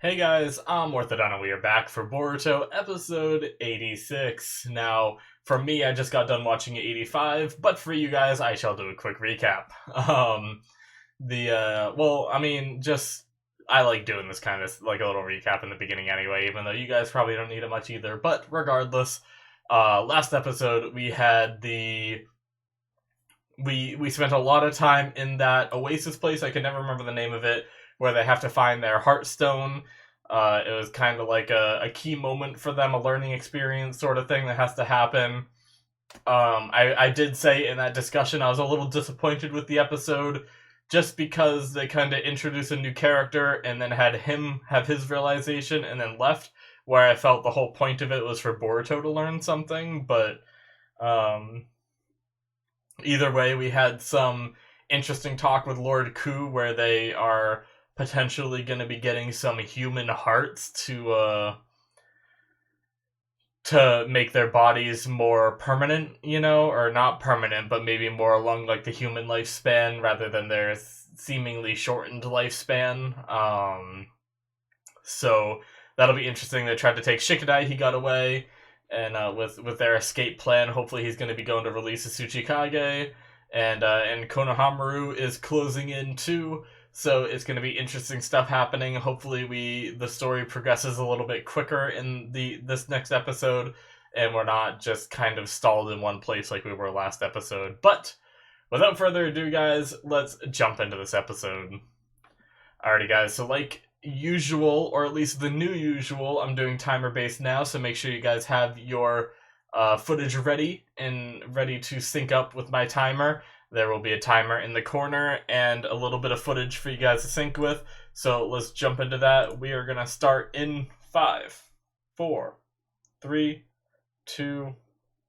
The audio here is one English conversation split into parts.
Hey guys, I'm Morthadon and we are back for Boruto episode 86. Now, for me, I just got done watching 85, but for you guys, I shall do a quick recap. Just, I like doing this kind of, like a little recap in the beginning anyway, even though you guys probably don't need it much either, but regardless, last episode, we spent a lot of time in that Oasis place. I can never remember the name of it, where they have to find their Heartstone. It was kind of like a key moment for them, a learning experience sort of thing that has to happen. I did say in that discussion I was a little disappointed with the episode, just because they kind of introduced a new character and then had him have his realization and then left, where I felt the whole point of it was for Boruto to learn something, but um, either way, we had some interesting talk with Lord Ku where they are potentially going to be getting some human hearts to make their bodies more permanent, or not permanent, but maybe more along like the human lifespan rather than their seemingly shortened lifespan. So that'll be interesting. They tried to take Shikadai, he got away, and with their escape plan, hopefully he's going to be going to release the Tsuchikage, and Konohamaru is closing in too. So it's going to be interesting stuff happening. Hopefully, the story progresses a little bit quicker in this next episode, and we're not just kind of stalled in one place like we were last episode. But without further ado, guys, let's jump into this episode. Alrighty, guys. So like usual, or at least the new usual, I'm doing timer based now. So make sure you guys have your footage ready and ready to sync up with my timer. There will be a timer in the corner and a little bit of footage for you guys to sync with. So let's jump into that. We are going to start in 5, 4, 3, 2,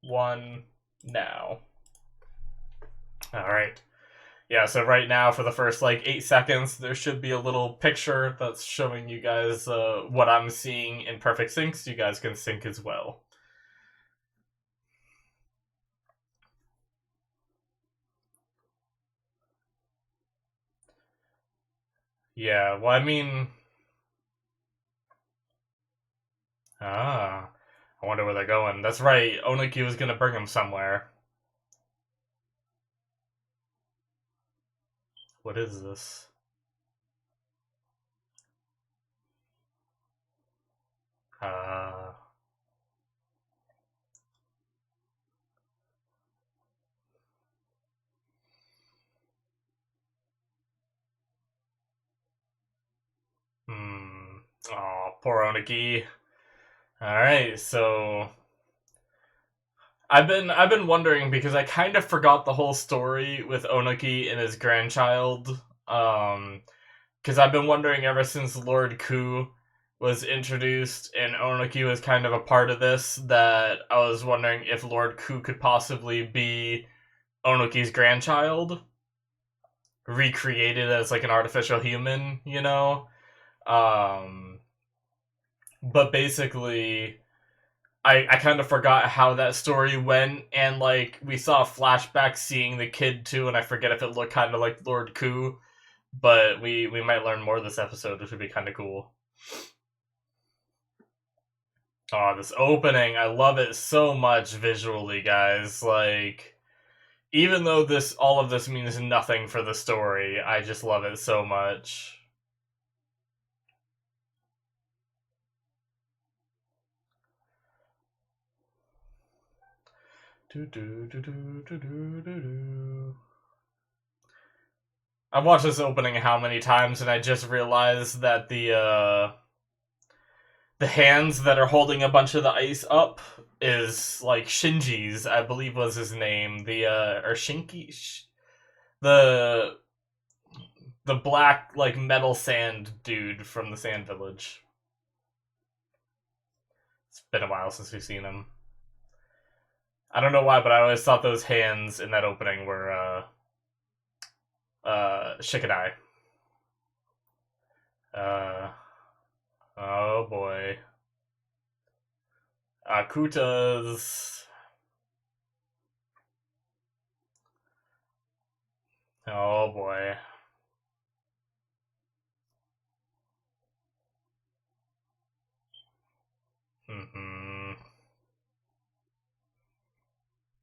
1, now. Alright. Yeah, so right now for the first like 8 seconds, there should be a little picture that's showing you guys what I'm seeing in perfect sync, so you guys can sync as well. Yeah, well, I mean... Ah, I wonder where they're going. That's right, Ohnoki was gonna bring him somewhere. What is this? Uh... Hmm... Aw, poor Ohnoki. Alright, so... I've been wondering because I kind of forgot the whole story with Ohnoki and his grandchild. Because I've been wondering ever since Lord Ku was introduced and Ohnoki was kind of a part of this, that I was wondering if Lord Ku could possibly be Ohnoki's grandchild, recreated as like an artificial human. Um, but basically, I kind of forgot how that story went, and like we saw a flashback seeing the kid too, and I forget if it looked kind of like Lord Ku, but we might learn more this episode, which would be kind of cool. Oh, this opening, I love it so much visually, guys. Like, even though all of this means nothing for the story, I just love it so much. Do do do do do do do do. I've watched this opening how many times, and I just realized that the hands that are holding a bunch of the ice up is like Shinji's, I believe was his name. Or the the black like metal sand dude from the Sand Village. It's been a while since we've seen him. I don't know why, but I always thought those hands in that opening were Shikadai. Uh oh boy. Akuta's. Oh boy.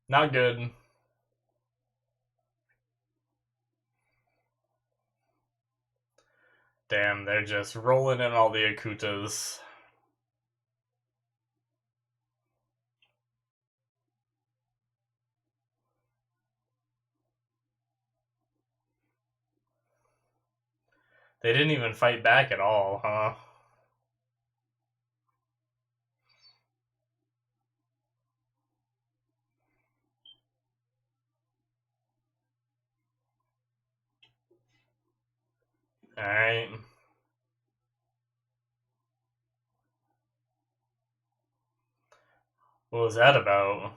Not good. Damn, they're just rolling in all the Akutas. They didn't even fight back at all, huh? Alright. What was that about?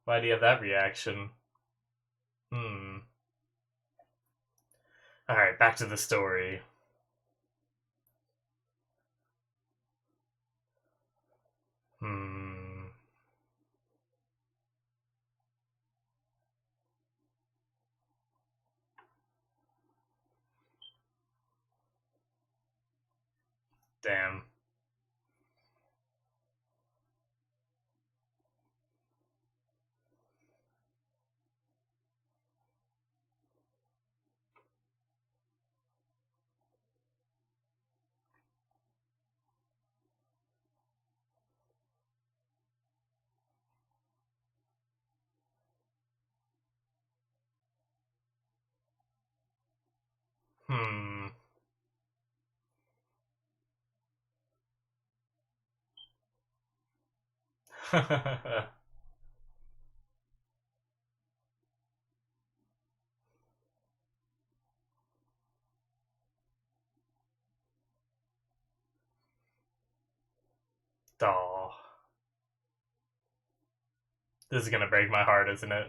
Why do you have that reaction? Alright, back to the story. Damn. Aw. This is gonna break my heart, isn't it?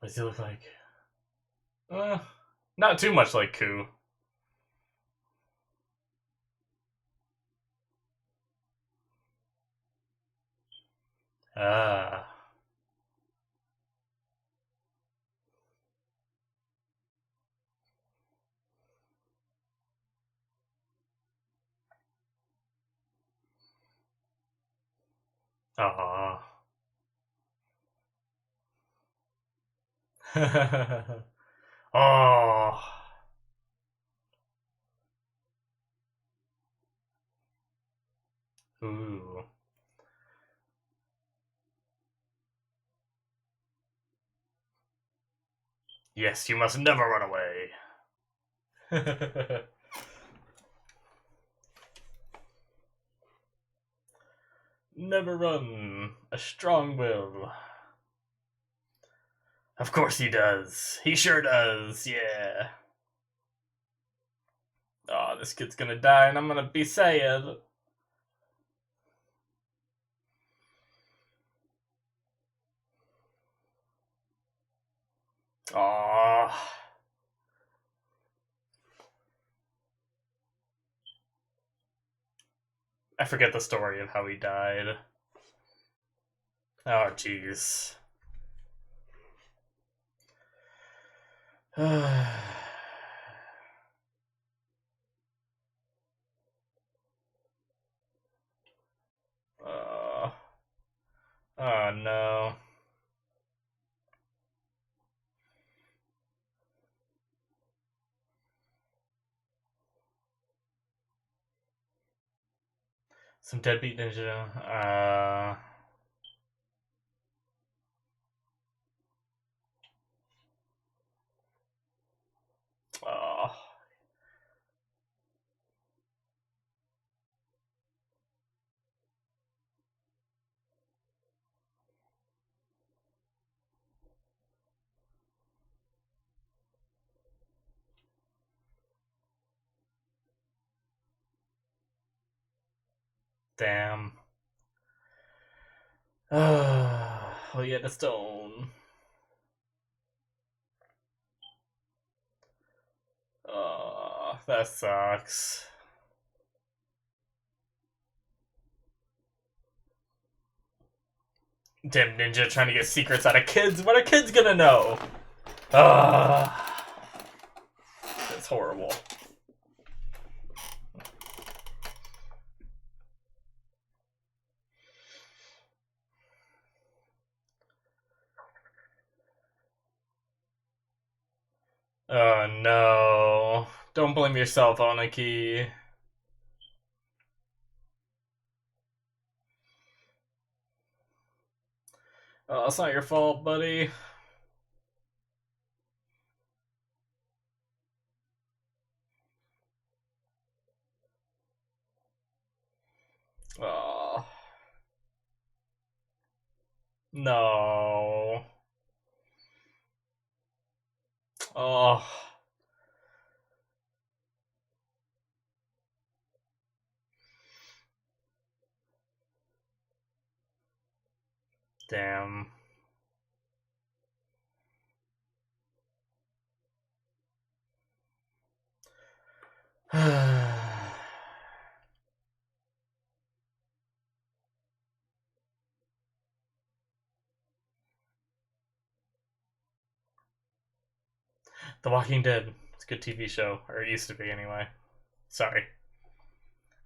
What does he look like? Not too much like Ku. Ah. Aw. Oh. Ooh. Yes, you must never run away. Never run. A strong will. Of course he does. He sure does. Yeah. Oh, this kid's gonna die and I'm gonna be sad. Aww. I forget the story of how he died. Oh, jeez. Oh no. Some deadbeat ninja. Oh. Damn. Oh, yeah, the stone. Oh, that sucks. Damn ninja trying to get secrets out of kids. What are kids gonna know? That's horrible. Oh no. Don't blame yourself, Ohnoki. Oh, it's not your fault, buddy. Oh. No. Oh. Damn. The Walking Dead. It's a good TV show. Or it used to be, anyway. Sorry.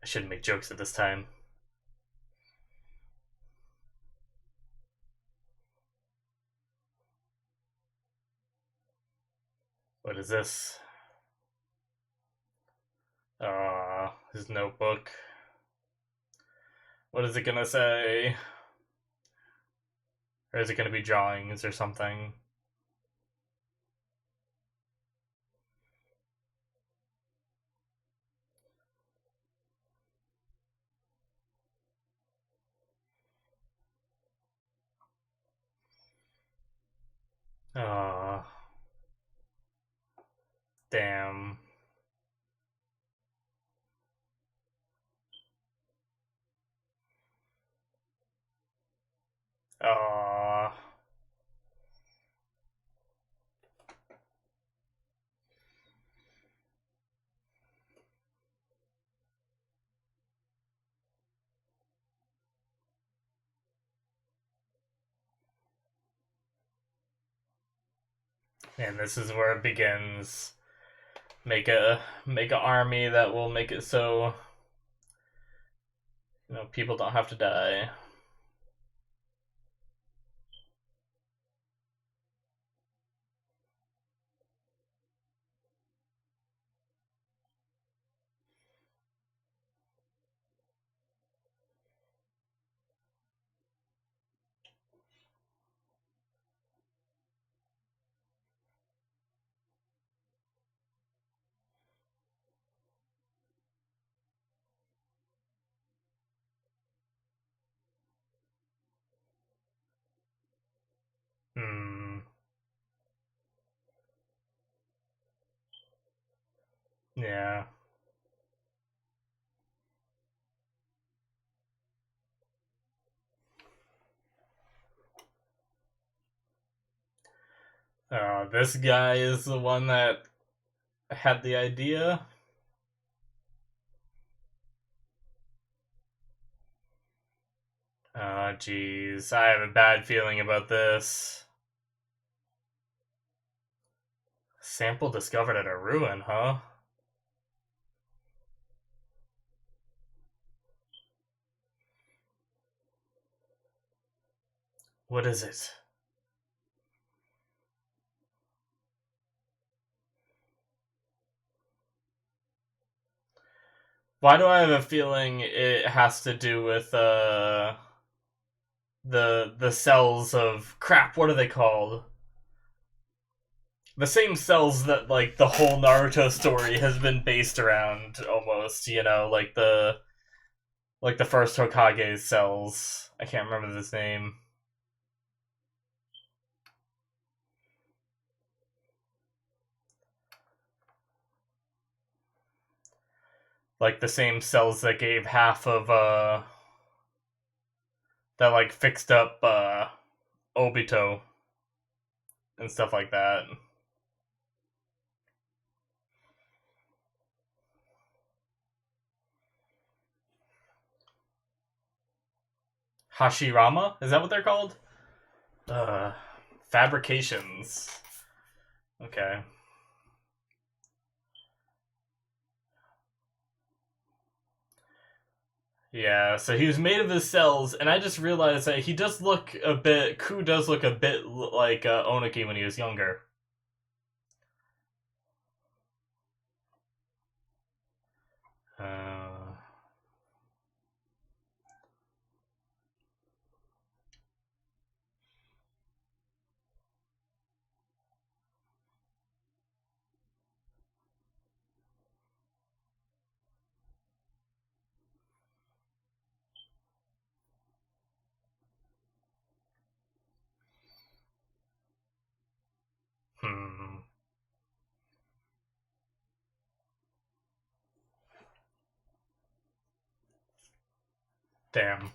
I shouldn't make jokes at this time. What is this? His notebook. What is it gonna say? Or is it gonna be drawings or something? Oh, damn. Oh. And this is where it begins. Make a army that will make it so people don't have to die. Hmm. Yeah. This guy is the one that had the idea. Oh, jeez. I have a bad feeling about this. Sample discovered at a ruin, huh? What is it? Why do I have a feeling it has to do with the cells of crap? What are they called? The same cells that like the whole Naruto story has been based around, almost. Like the first Hokage's cells. I can't remember his name. Like the same cells that gave half of that like fixed up Obito and stuff like that. Hashirama? Is that what they're called? Uh, Fabrications. Okay. Yeah, so he was made of his cells, and I just realized that he does look a bit. Ku does look a bit like Ohnoki when he was younger. Uh, hmm. Damn.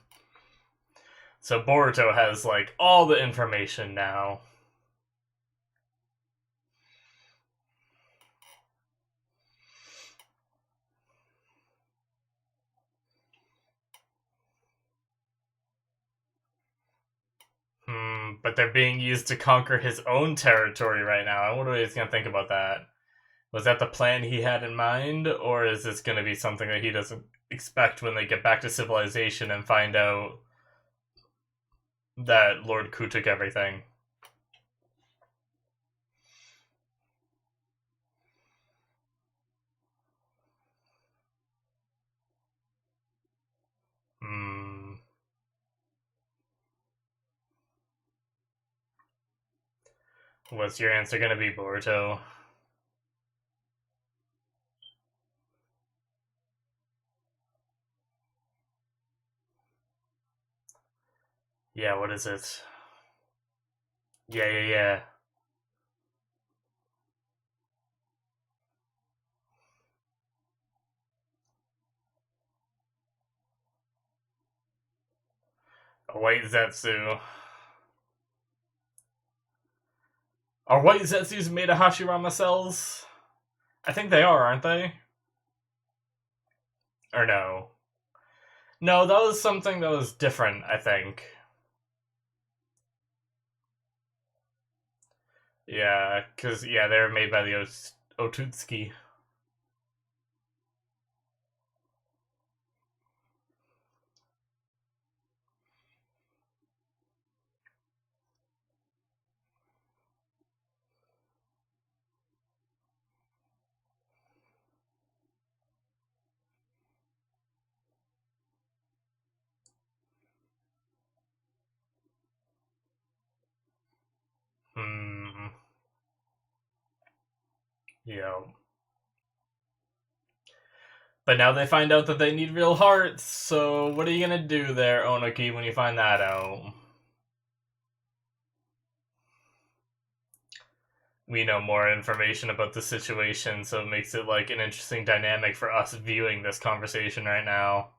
So Boruto has, like, all the information now. But they're being used to conquer his own territory right now. I wonder what he's gonna think about that. Was that the plan he had in mind, or is this gonna be something that he doesn't expect when they get back to civilization and find out that Lord Ku took everything? Hmm. What's your answer gonna be, Boruto? Yeah, what is it? Yeah, yeah, yeah. A white Zetsu. Are white Zetsus made of Hashirama cells? I think they are, aren't they? Or no? No, that was something that was different, I think. Yeah, because, yeah, they were made by the Otutsuki. Hmm. Yeah. But now they find out that they need real hearts, so what are you gonna do there, Ohnoki, when you find that out? We know more information about the situation, so it makes it like an interesting dynamic for us viewing this conversation right now.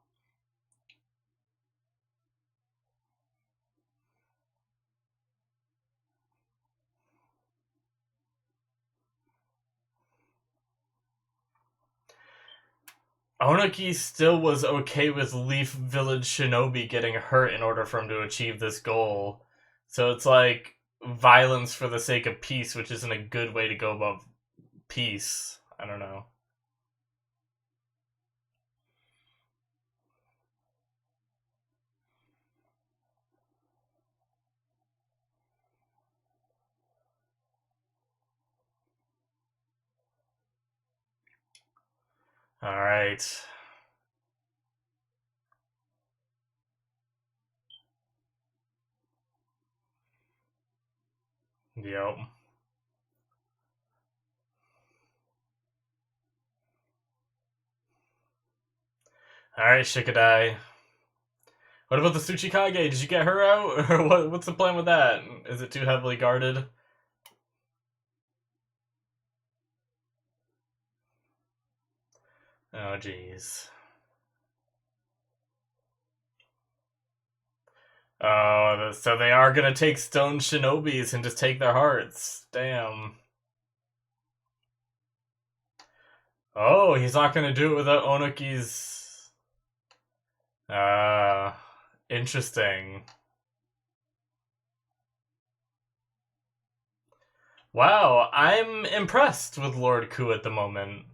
Ohnoki still was okay with Leaf Village Shinobi getting hurt in order for him to achieve this goal. So it's like violence for the sake of peace, which isn't a good way to go about peace. I don't know. Alright. Yep. Alright, Shikadai. What about the Tsuchikage? Did you get her out? Or what's the plan with that? Is it too heavily guarded? Oh, jeez. Oh, so they are gonna take stone shinobis and just take their hearts. Damn. Oh, he's not gonna do it without Ohnoki's. Ah, interesting. Wow, I'm impressed with Lord Ku at the moment.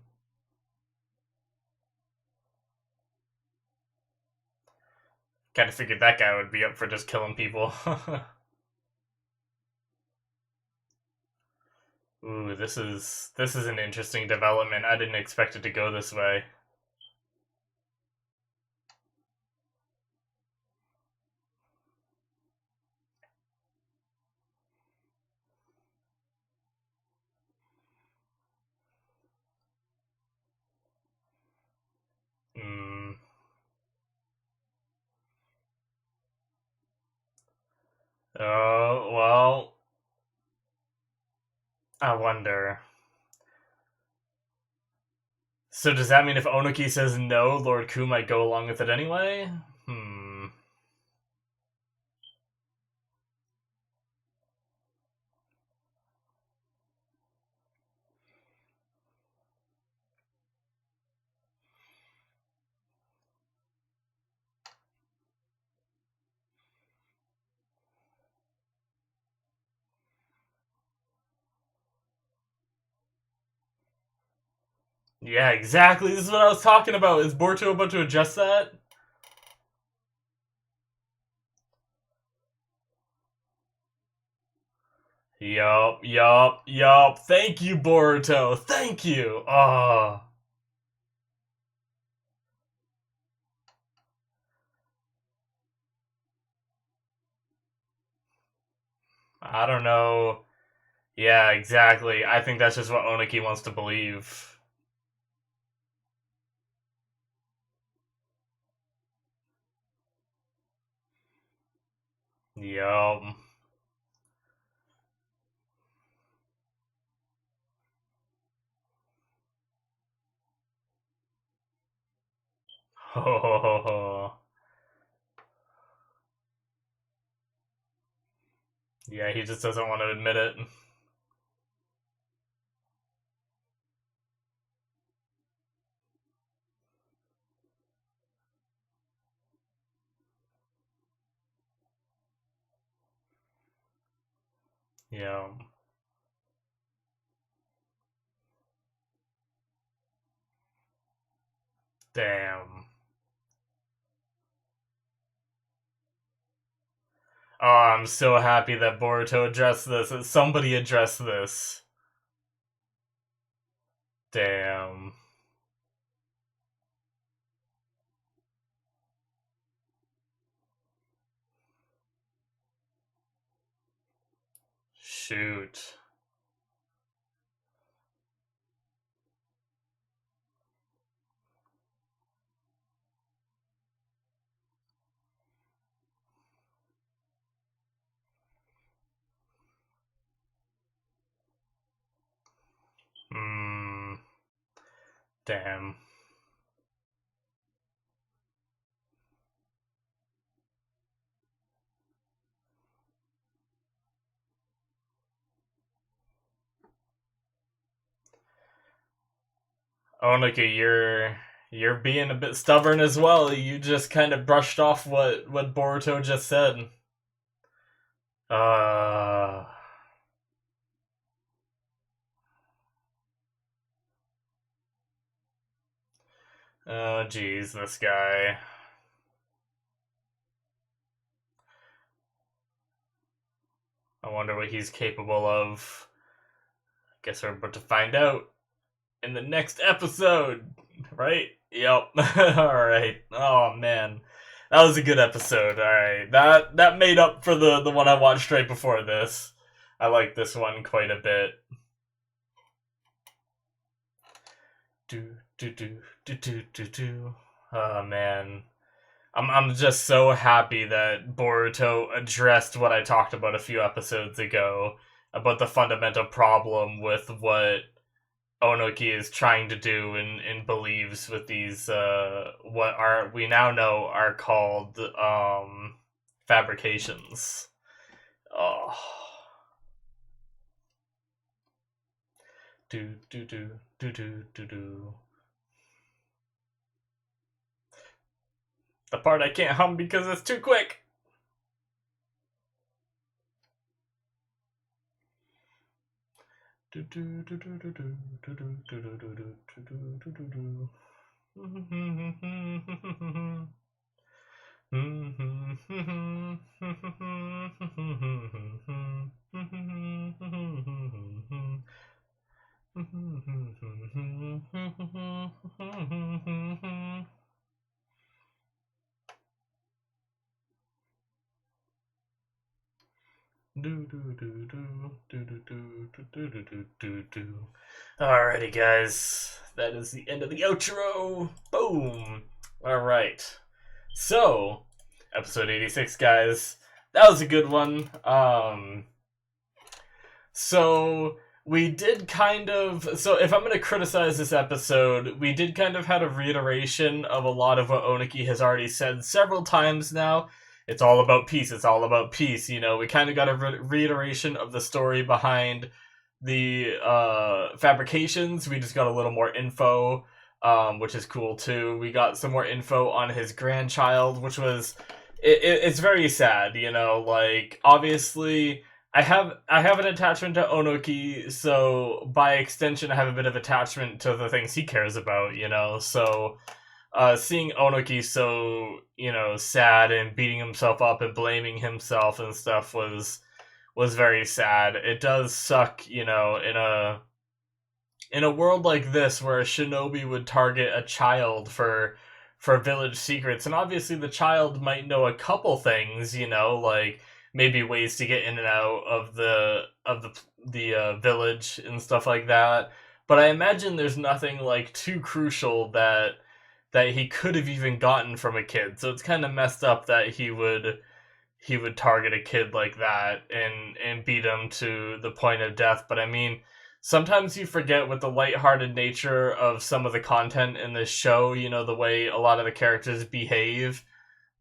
Kind of figured that guy would be up for just killing people. Ooh, this is an interesting development. I didn't expect it to go this way. Oh, well, I wonder. So does that mean if Ohnoki says no, Lord Ku might go along with it anyway? Hmm. Yeah, exactly. This is what I was talking about. Is Boruto about to adjust that? Yup. Thank you, Boruto. Thank you. Oh, I don't know. Yeah, exactly. I think that's just what Ohnoki wants to believe. Yup. Ho ho ho ho. Yeah, he just doesn't want to admit it. Yeah. Damn. Oh, I'm so happy that Boruto addressed this. That somebody addressed this. Damn. Shoot. Hmm. Damn. Ohnoki, you're being a bit stubborn as well. You just kind of brushed off what Boruto just said. Uh. Oh, jeez, this guy. I wonder what he's capable of. Guess we're about to find out in the next episode, right? Yep. All right. Oh man, that was a good episode. All right, that made up for the one I watched right before this. I like this one quite a bit. Do. Oh man, I'm just so happy that Boruto addressed what I talked about a few episodes ago about the fundamental problem with what Ohnoki is trying to do and believes with these what are we now know are called fabrications. Oh, do. The part I can't hum because it's too quick. Alrighty, guys. That is the end of the outro. Boom. Alright. So, episode 86, guys. that was a good one. So we did kind of. So if I'm going to criticize this episode, we did kind of had a reiteration of a lot of what Ohnoki has already said several times now. It's all about peace. It's all about peace. You know, we kind of got a reiteration of the story behind the fabrications. We just got a little more info, which is cool too. We got some more info on his grandchild, which was it's very sad. You know, like obviously I have an attachment to Ohnoki, so by extension, I have a bit of attachment to the things he cares about. You know, so seeing Ohnoki so sad and beating himself up and blaming himself and stuff was very sad. It does suck, in a world like this where a shinobi would target a child for village secrets, and obviously the child might know a couple things, like maybe ways to get in and out of the village and stuff like that. But I imagine there's nothing like too crucial that he could have even gotten from a kid. So it's kind of messed up that he would target a kid like that and beat him to the point of death. But I mean, sometimes you forget with the lighthearted nature of some of the content in this show, the way a lot of the characters behave,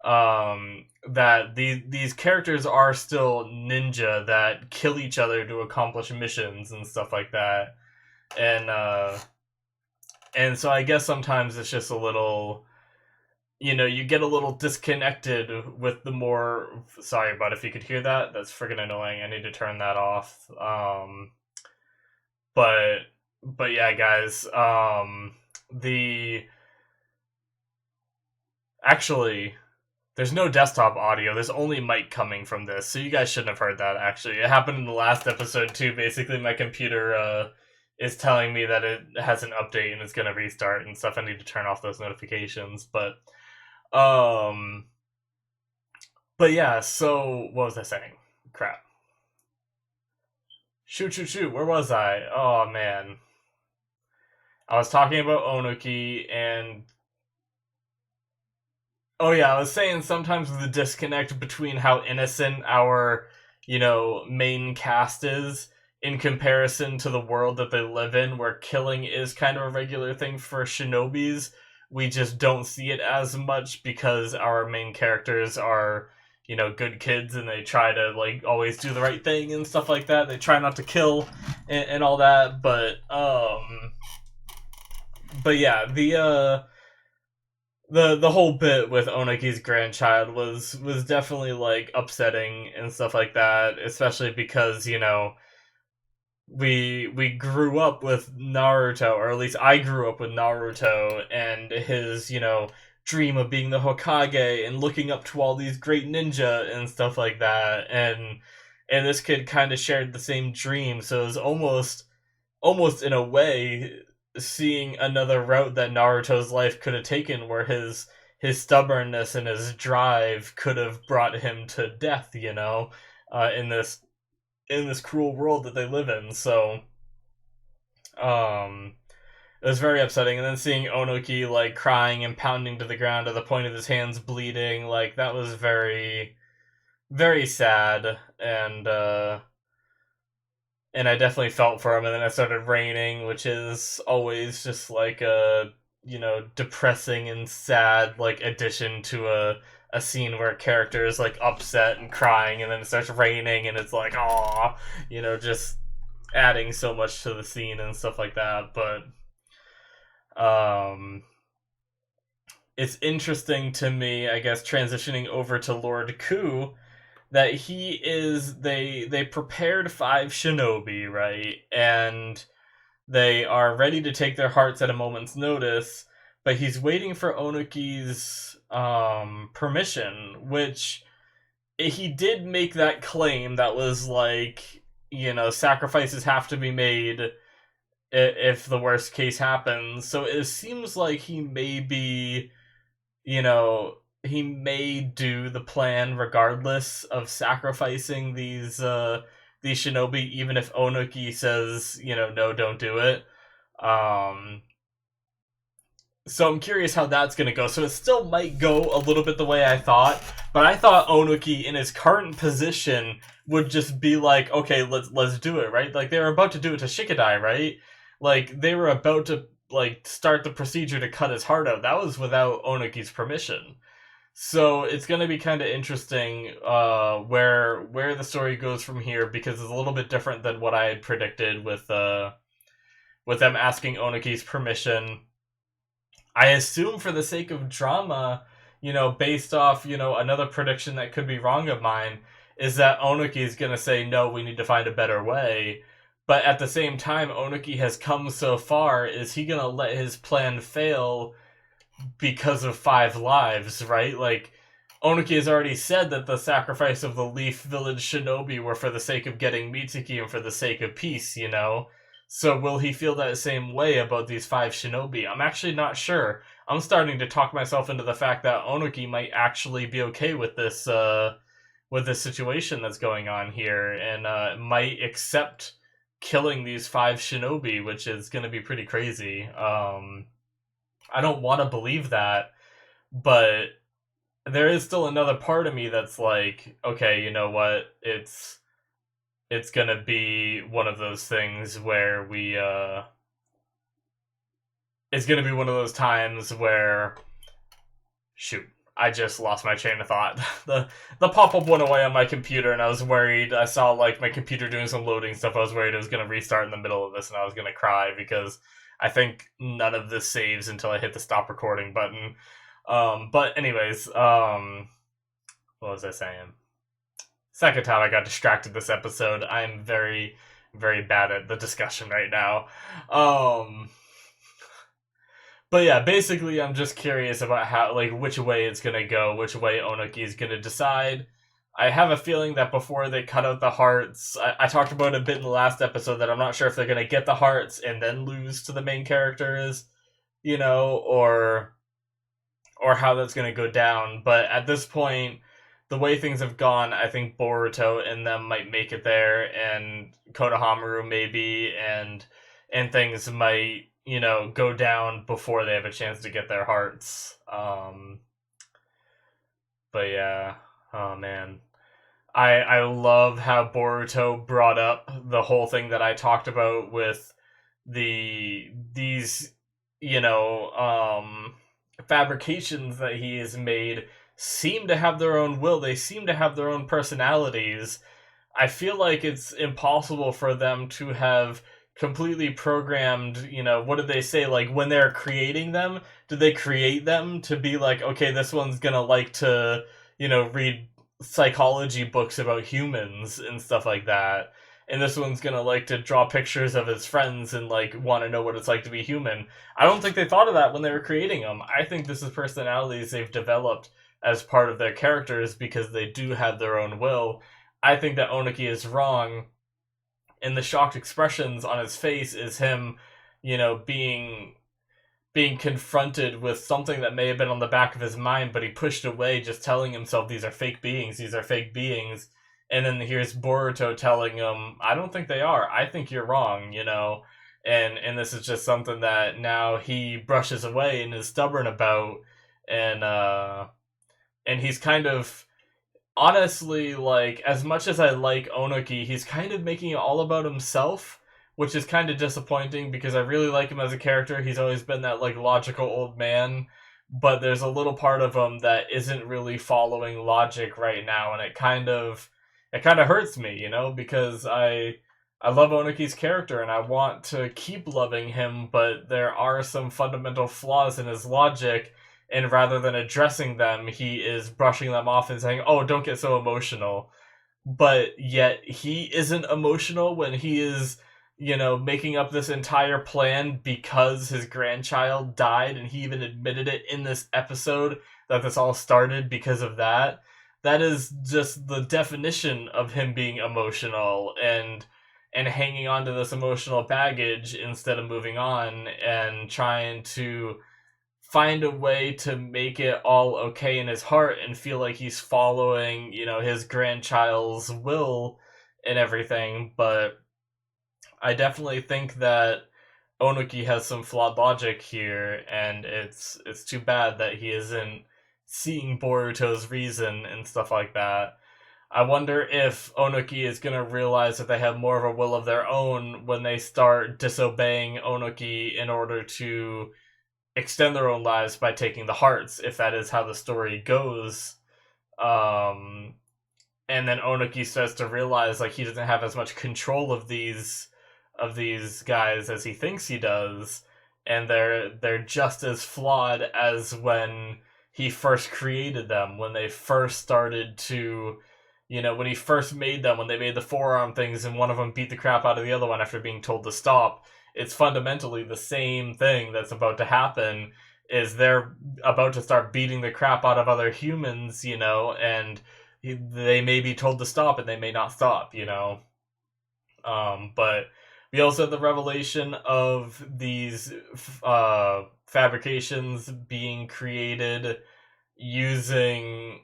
that these characters are still ninja that kill each other to accomplish missions and stuff like that. And so I guess sometimes it's just a little, you get a little disconnected with the more. Sorry, but if you could hear that, that's friggin' annoying. I need to turn that off. But yeah, guys. The actually, there's no desktop audio. There's only mic coming from this, so you guys shouldn't have heard that. Actually, it happened in the last episode too. Basically, my computer is telling me that it has an update and it's gonna restart and stuff. I need to turn off those notifications, um, but yeah. So what was I saying? Crap. Shoot. Where was I? Oh man, I was talking about Ohnoki and oh yeah, I was saying sometimes the disconnect between how innocent our, main cast is in comparison to the world that they live in, where killing is kind of a regular thing for shinobis. We just don't see it as much because our main characters are, good kids and they try to like always do the right thing and stuff like that. They try not to kill and all that, but yeah, the whole bit with Ohnoki's grandchild was definitely like upsetting and stuff like that, especially because we grew up with Naruto, or at least I grew up with Naruto and his dream of being the Hokage and looking up to all these great ninja and stuff like that, and this kid kind of shared the same dream, so it was almost in a way seeing another route that Naruto's life could have taken, where his stubbornness and his drive could have brought him to death, in this cruel world that they live in. So, um, it was very upsetting. And then seeing Ohnoki like crying and pounding to the ground to the point of his hands bleeding, like that was very, very sad. And I definitely felt for him. And then it started raining, which is always just like a depressing and sad like addition to a scene where a character is like upset and crying, and then it starts raining, and it's like, ah, just adding so much to the scene and stuff like that. But um, it's interesting to me, I guess, transitioning over to Lord Ku, that they prepared 5 shinobi, right? And they are ready to take their hearts at a moment's notice, but he's waiting for Ohnoki's permission, which he did make that claim that was like, sacrifices have to be made if the worst case happens. So it seems like he may do the plan regardless of sacrificing these shinobi, even if Ohnoki says, no, don't do it. Um, So I'm curious how that's gonna go. So it still might go a little bit the way I thought, but I thought Ohnoki in his current position would just be like, okay, let's do it, right? Like they were about to do it to Shikadai, right? Like they were about to like start the procedure to cut his heart out. That was without Ohnoki's permission. So it's going to be kind of interesting where the story goes from here, because it's a little bit different than what I had predicted with them asking Ohnoki's permission. I assume for the sake of drama, based off, another prediction that could be wrong of mine, is that Ohnoki is going to say, no, we need to find a better way. But at the same time, Ohnoki has come so far. Is he going to let his plan fail because of 5 lives, right? Like, Ohnoki has already said that the sacrifice of the Leaf Village Shinobi were for the sake of getting Mitsuki and for the sake of peace, So will he feel that same way about these 5 shinobi? I'm actually not sure. I'm starting to talk myself into the fact that Ohnoki might actually be okay with this situation that's going on here, and might accept killing these 5 shinobi, which is going to be pretty crazy. I don't want to believe that, but there is still another part of me that's like, okay, you know what? It's gonna be one of those things where it's gonna be one of those times where, shoot, I just lost my chain of thought. The pop-up went away on my computer, and I was worried. I saw like my computer doing some loading stuff. I was worried it was gonna restart in the middle of this, and I was gonna cry because I think none of this saves until I hit the stop recording button. But anyways, what was I saying? Second time I got distracted this episode. I'm very, very bad at the discussion right now. Um, but yeah, basically, I'm just curious about how, like, which way it's gonna go, which way Ohnoki is gonna decide. I have a feeling that before they cut out the hearts, I talked about it a bit in the last episode that I'm not sure if they're gonna get the hearts and then lose to the main characters, or how that's gonna go down. But at this point, the way things have gone, I think Boruto and them might make it there, and Konohamaru maybe, and things might, go down before they have a chance to get their hearts. But yeah, oh man. I love how Boruto brought up the whole thing that I talked about with these fabrications that he has made seem to have their own will. They seem to have their own personalities. I feel like it's impossible for them to have completely programmed, what did they say? Like, when they're creating them, did they create them to be like, okay, this one's gonna like to, read psychology books about humans and stuff like that, and this one's gonna like to draw pictures of his friends and like want to know what it's like to be human. I don't think they thought of that when they were creating them. I think this is personalities they've developed as part of their characters because they do have their own will. I think that Ohnoki is wrong, and the shocked expressions on his face is him, being confronted with something that may have been on the back of his mind, but he pushed away, just telling himself these are fake beings, these are fake beings. And then here's Boruto telling him, I don't think they are. I think you're wrong, And this is just something that now he brushes away and is stubborn about, and he's kind of, honestly, like, as much as I like Ohnoki, he's kind of making it all about himself, which is kind of disappointing because I really like him as a character. He's always been that, like, logical old man, but there's a little part of him that isn't really following logic right now, and it kind of hurts me, because I love Ohnoki's character and I want to keep loving him, but there are some fundamental flaws in his logic, and rather than addressing them, he is brushing them off and saying, oh, don't get so emotional. But yet he isn't emotional when he is, making up this entire plan because his grandchild died, and he even admitted it in this episode that this all started because of that. That is just the definition of him being emotional and hanging on to this emotional baggage instead of moving on and trying to find a way to make it all okay in his heart and feel like he's following, his grandchild's will and everything. But I definitely think that Ohnoki has some flawed logic here, and it's too bad that he isn't seeing Boruto's reason and stuff like that. I wonder if Ohnoki is going to realize that they have more of a will of their own when they start disobeying Ohnoki in order to extend their own lives by taking the hearts, if that is how the story goes. Um, and then Ohnoki starts to realize like he doesn't have as much control of these guys as he thinks he does, and they're just as flawed as when he first created them, when they first started to, when he first made them, when they made the forearm things and one of them beat the crap out of the other one after being told to stop. It's fundamentally the same thing that's about to happen, is they're about to start beating the crap out of other humans, and they may be told to stop and they may not stop. But we also have the revelation of these fabrications being created using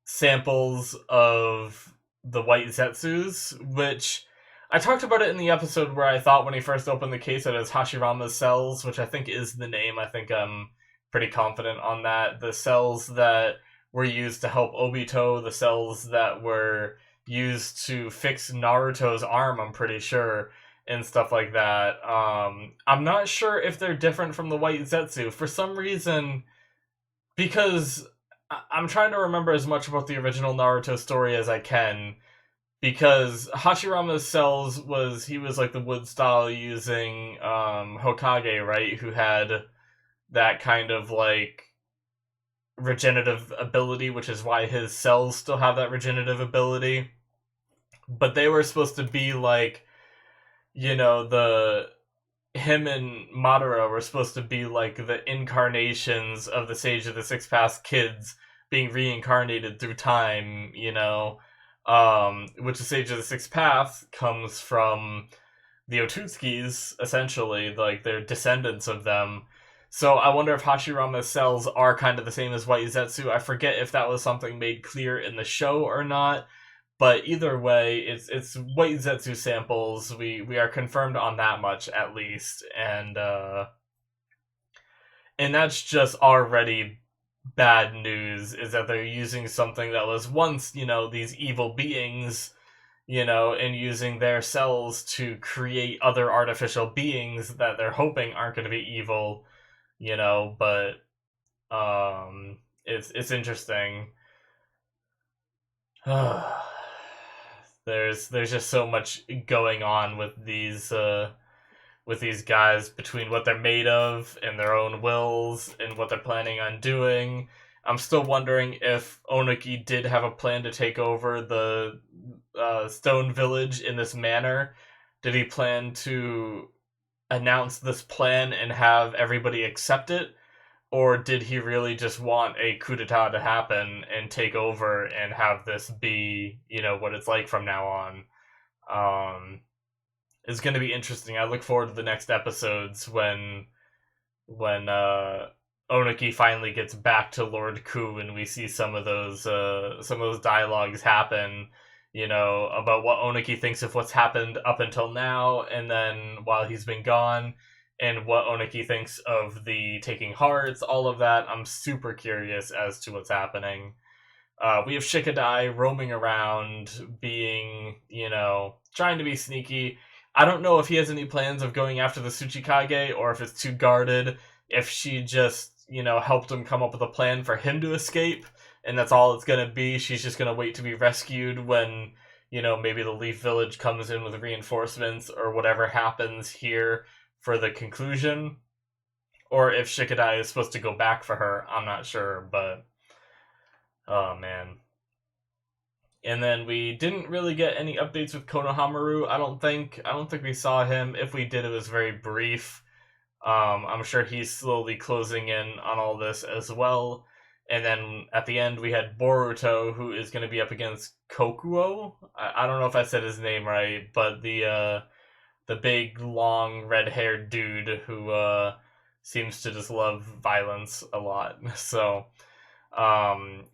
samples of the white Zetsus, which I talked about it in the episode where I thought when he first opened the case that it was Hashirama's cells, which I think is the name. I think I'm pretty confident on that. The cells that were used to help Obito, the cells that were used to fix Naruto's arm, I'm pretty sure, and stuff like that. I'm not sure if they're different from the white Zetsu. For some reason, because I'm trying to remember as much about the original Naruto story as I can, because Hashirama's cells he was like the wood style using Hokage, right? Who had that kind of like regenerative ability, which is why his cells still have that regenerative ability. But they were supposed to be like, him and Madara were supposed to be like the incarnations of the Sage of the Six Paths kids being reincarnated through time, which the Sage of the Six Paths comes from the Otootskis, essentially, like they're descendants of them. So I wonder if Hashirama's cells are kind of the same as White Zetsu. I forget if that was something made clear in the show or not. But either way, it's White Zetsu samples. We are confirmed on that much at least, and that's just already bad news. Is that they're using something that was once these evil beings, and using their cells to create other artificial beings that they're hoping aren't going to be evil, But it's interesting. There's just so much going on with these guys, between what they're made of and their own wills and what they're planning on doing. I'm still wondering if Ohnoki did have a plan to take over the Stone Village in this manner. Did he plan to announce this plan and have everybody accept it? Or did he really just want a coup d'etat to happen and take over and have this be, what it's like from now on? It's going to be interesting. I look forward to the next episodes when Ohnoki finally gets back to Lord Ku and we see some of those dialogues happen, about what Ohnoki thinks of what's happened up until now, and then while he's been gone, and what Ohnoki thinks of the taking hearts, all of that. I'm super curious as to what's happening. We have Shikadai roaming around, being, trying to be sneaky. I don't know if he has any plans of going after the Tsuchikage, or if it's too guarded, if she just, helped him come up with a plan for him to escape, and that's all it's gonna be. She's just gonna wait to be rescued when, maybe the Leaf Village comes in with reinforcements, or whatever happens here for the conclusion, or if Shikadai is supposed to go back for her. I'm not sure, but oh man. And then we didn't really get any updates with Konohamaru. I don't think we saw him. If we did, it was very brief. I'm sure he's slowly closing in on all this as well. And then at the end, we had Boruto, who is going to be up against Kokuo. I don't know if I said his name right, but the big, long, red-haired dude who seems to just love violence a lot. So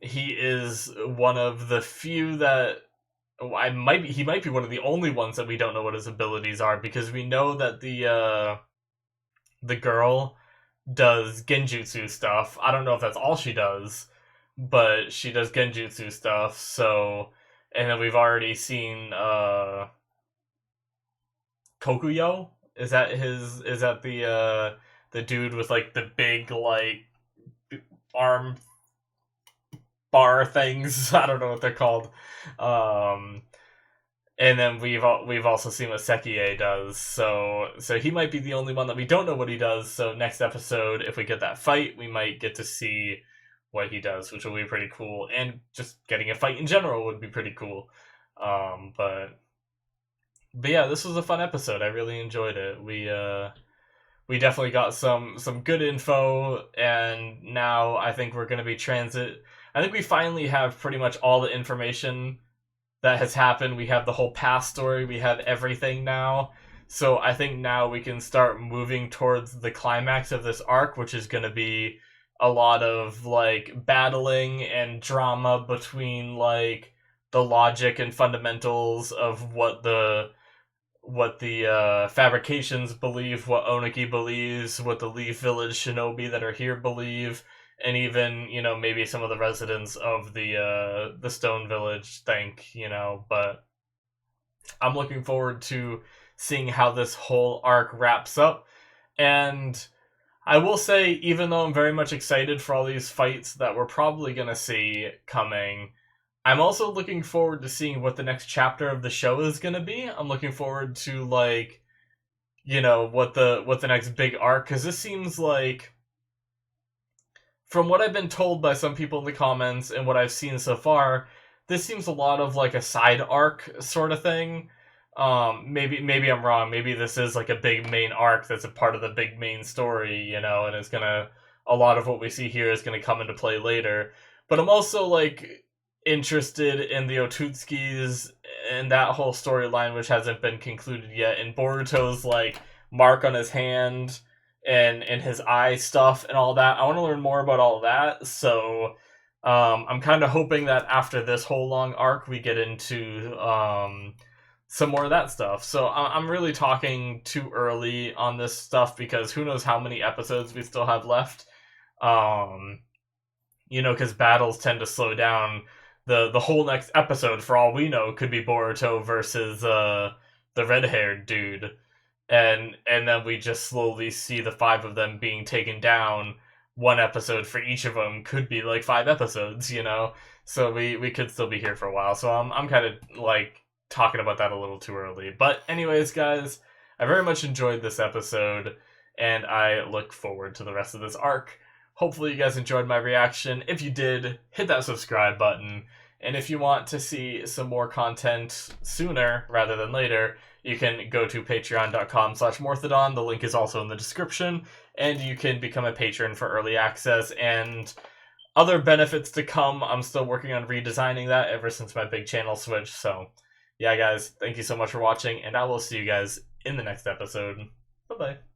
he is one of the few that he might be one of the only ones that we don't know what his abilities are, because we know that the girl does genjutsu stuff. I don't know if that's all she does, but she does genjutsu stuff. So, and then we've already seen Kokuyo. Is that the dude with like the big like arm bar things? I don't know what they're called. Um, and then we've also seen what Sekie does, so he might be the only one that we don't know what he does. So next episode, if we get that fight, we might get to see what he does, which will be pretty cool. And just getting a fight in general would be pretty cool. But yeah, this was a fun episode. I really enjoyed it. We definitely got some good info, and now I think we're going to be transit. I think we finally have pretty much all the information that has happened. We have the whole past story. We have everything now. So I think now we can start moving towards the climax of this arc, which is going to be a lot of like battling and drama between like the logic and fundamentals of what the fabrications believe, what Ohnoki believes, what the Leaf Village shinobi that are here believe, and even, you know, maybe some of the residents of the Stone Village think, you know. But I'm looking forward to seeing how this whole arc wraps up. And I will say, even though I'm very much excited for all these fights that we're probably going to see coming, I'm also looking forward to seeing what the next chapter of the show is going to be. I'm looking forward to, like, you know, what the next big arc, because this seems like, from what I've been told by some people in the comments and what I've seen so far, this seems a lot of like a side arc sort of thing. Maybe I'm wrong. Maybe this is like a big main arc that's a part of the big main story, you know, and it's gonna, a lot of what we see here is gonna come into play later. But I'm also like interested in the Otsutskis and that whole storyline, which hasn't been concluded yet, and Boruto's like mark on his hand and his eye stuff and all that. I want to learn more about all of that. So I'm kind of hoping that after this whole long arc, we get into some more of that stuff. So I'm really talking too early on this stuff, because who knows how many episodes we still have left. You know, because battles tend to slow down. The whole next episode, for all we know, could be Boruto versus the red-haired dude. And then we just slowly see the 5 of them being taken down. One episode for each of them could be like 5 episodes, you know? So we could still be here for a while. So I'm kind of like talking about that a little too early. But anyways, guys, I very much enjoyed this episode, and I look forward to the rest of this arc. Hopefully you guys enjoyed my reaction. If you did, hit that subscribe button. And if you want to see some more content sooner rather than later, you can go to patreon.com/Morthadon. The link is also in the description. And you can become a patron for early access and other benefits to come. I'm still working on redesigning that ever since my big channel switch. So yeah, guys, thank you so much for watching, and I will see you guys in the next episode. Bye-bye.